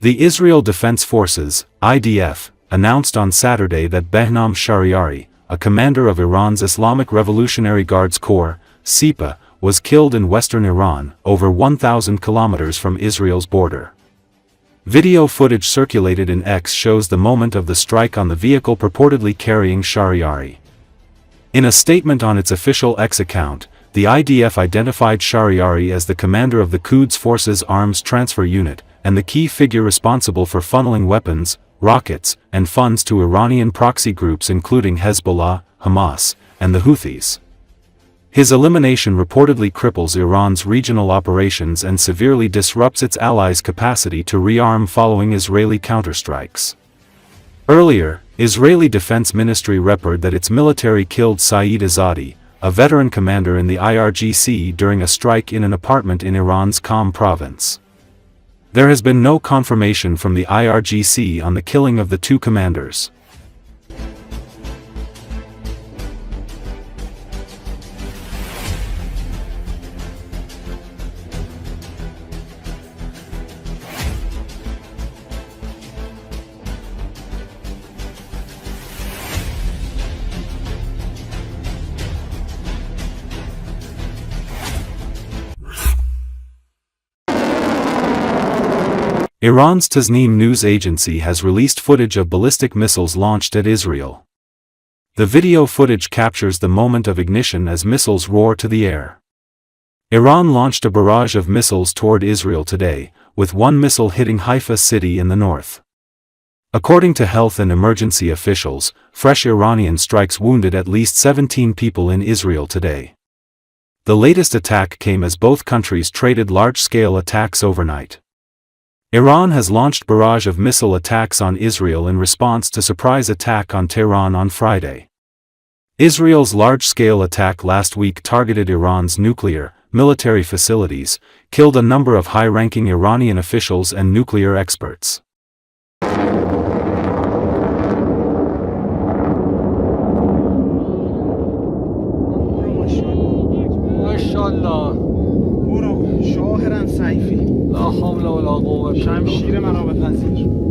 The Israel Defense Forces, IDF, announced on Saturday that Behnam Shahriari, a commander of Iran's Islamic Revolutionary Guards Corps, Sepa, was killed in western Iran, over 1,000 kilometers from Israel's border. Video footage circulated in X shows the moment of the strike on the vehicle purportedly carrying Shahriari. In a statement on its official X account, the IDF identified Shahriari as the commander of the Quds Forces Arms Transfer Unit, and the key figure responsible for funneling weapons, rockets, and funds to Iranian proxy groups including Hezbollah, Hamas, and the Houthis. His elimination reportedly cripples Iran's regional operations and severely disrupts its allies' capacity to rearm following Israeli counterstrikes. Earlier, Israeli Defense Ministry reported that its military killed Saeed Azadi, a veteran commander in the IRGC during a strike in an apartment in Iran's Qom province. There has been no confirmation from the IRGC on the killing of the two commanders. Iran's Tasnim news agency has released footage of ballistic missiles launched at Israel. The video footage captures the moment of ignition as missiles roar to the air. Iran launched a barrage of missiles toward Israel today, with one missile hitting Haifa city in the north. According to health and emergency officials, fresh Iranian strikes wounded at least 17 people in Israel today. The latest attack came as both countries traded large-scale attacks overnight. Iran has launched barrage of missile attacks on Israel in response to surprise attack on Tehran on Friday. Israel's large-scale attack last week targeted Iran's nuclear, military facilities, killed a number of high-ranking Iranian officials and nuclear experts. شمشیر منو بپذیر.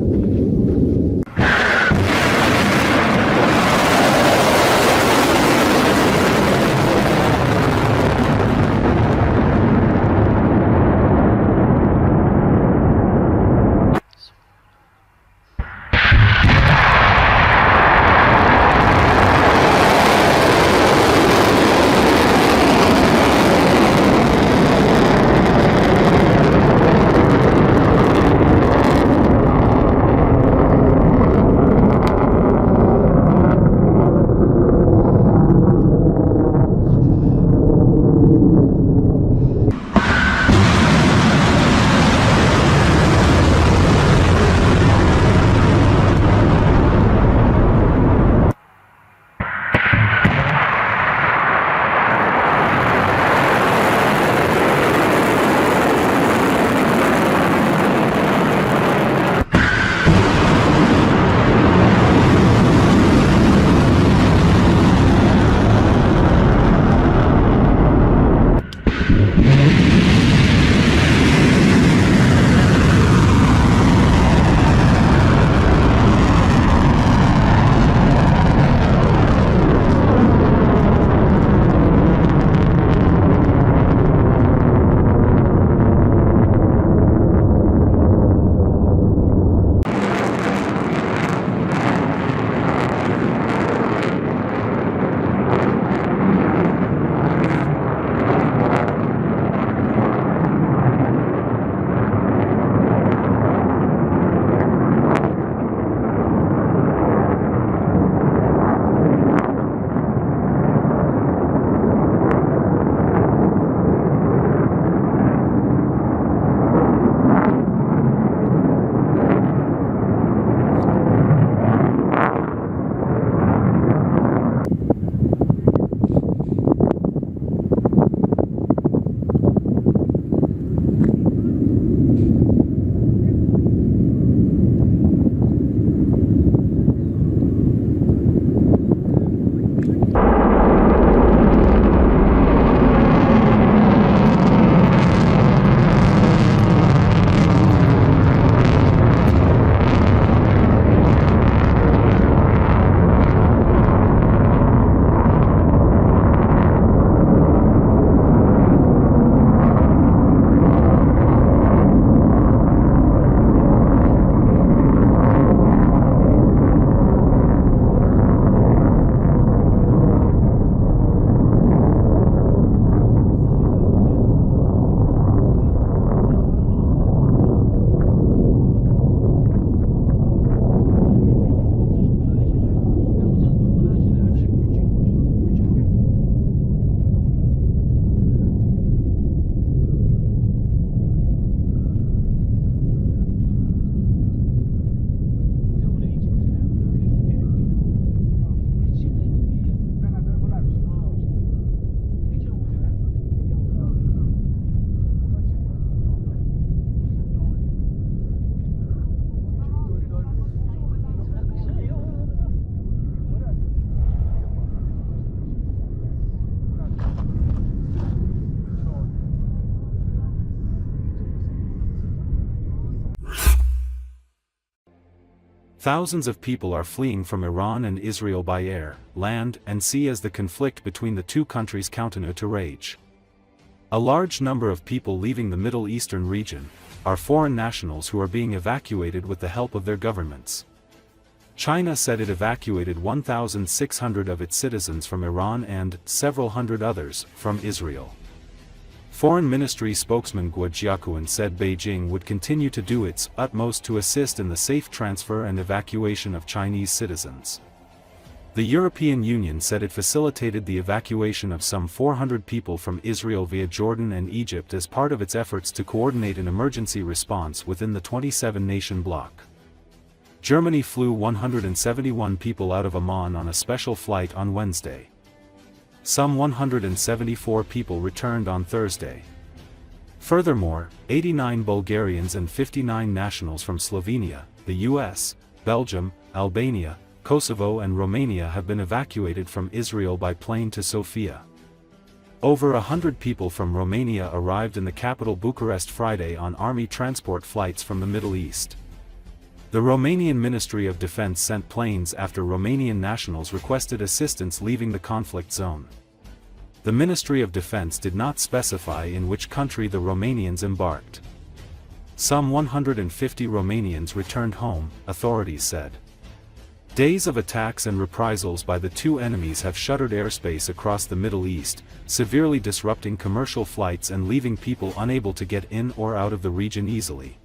Thousands of people are fleeing from Iran and Israel by air, land, and sea as the conflict between the two countries continues to rage. A large number of people leaving the Middle Eastern region are foreign nationals who are being evacuated with the help of their governments. China said it evacuated 1,600 of its citizens from Iran and several hundred others from Israel. Foreign Ministry spokesman Guo Jiaquan said Beijing would continue to do its utmost to assist in the safe transfer and evacuation of Chinese citizens. The European Union said it facilitated the evacuation of some 400 people from Israel via Jordan and Egypt as part of its efforts to coordinate an emergency response within the 27-nation bloc. Germany flew 171 people out of Amman on a special flight on Wednesday. Some 174 people returned on Thursday. Furthermore, 89 Bulgarians and 59 nationals from Slovenia, the US, Belgium, Albania, Kosovo and Romania have been evacuated from Israel by plane to Sofia. Over 100 people from Romania arrived in the capital Bucharest Friday on army transport flights from the Middle East. The Romanian Ministry of Defense sent planes after Romanian nationals requested assistance leaving the conflict zone. The Ministry of Defense did not specify in which country the Romanians embarked. Some 150 Romanians returned home, authorities said. Days of attacks and reprisals by the two enemies have shuttered airspace across the Middle East, severely disrupting commercial flights and leaving people unable to get in or out of the region easily.